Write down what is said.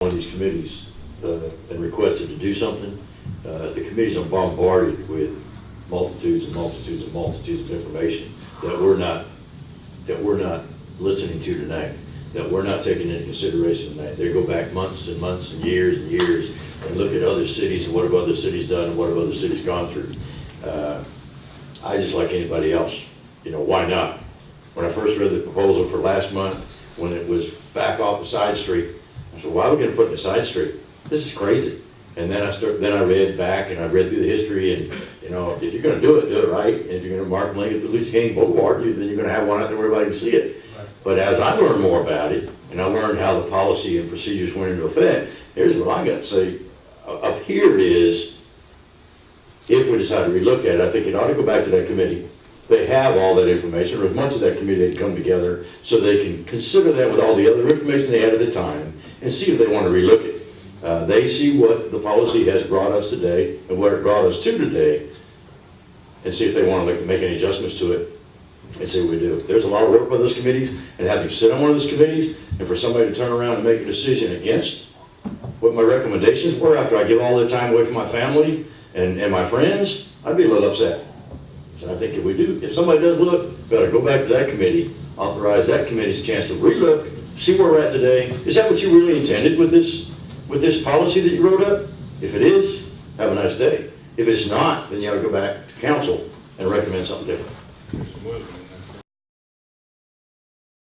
one of these committees and requested to do something, the committees are bombarded with multitudes and multitudes and multitudes of information that we're not listening to tonight, that we're not taking into consideration tonight. They go back months and months and years and look at other cities and what have other cities done and what have other cities gone through. I just like anybody else, why not? When I first read the proposal for last month, when it was back off the side street, I said, why are we going to put in the side street? This is crazy. And then I read back and I read through the history, and if you're going to do it right. And if you're going to mark and link it to Luther King Boulevard, then you're going to have one out there where everybody can see it. Right. But as I learned more about it, and I learned how the policy and procedures went into effect, here's what I got to say. Up here is, if we decide to relook at it, I think it ought to go back to that committee. They have all that information, or as much of that committee that come together, so they can consider that with all the other information they had at the time, and see if they want to relook it. They see what the policy has brought us today and what it brought us to today, and see if they want to make any adjustments to it, and see what we do. There's a lot of work by those committees, and having sit on one of those committees, and for somebody to turn around and make a decision against what my recommendations were after I give all the time away from my family and my friends, I'd be a little upset. So I think if somebody does look, better go back to that committee, authorize that committee's chance to relook, see where we're at today. Is that what you really intended with this policy that you wrote up? If it is, have a nice day. If it's not, then you ought to go back to council and recommend something different.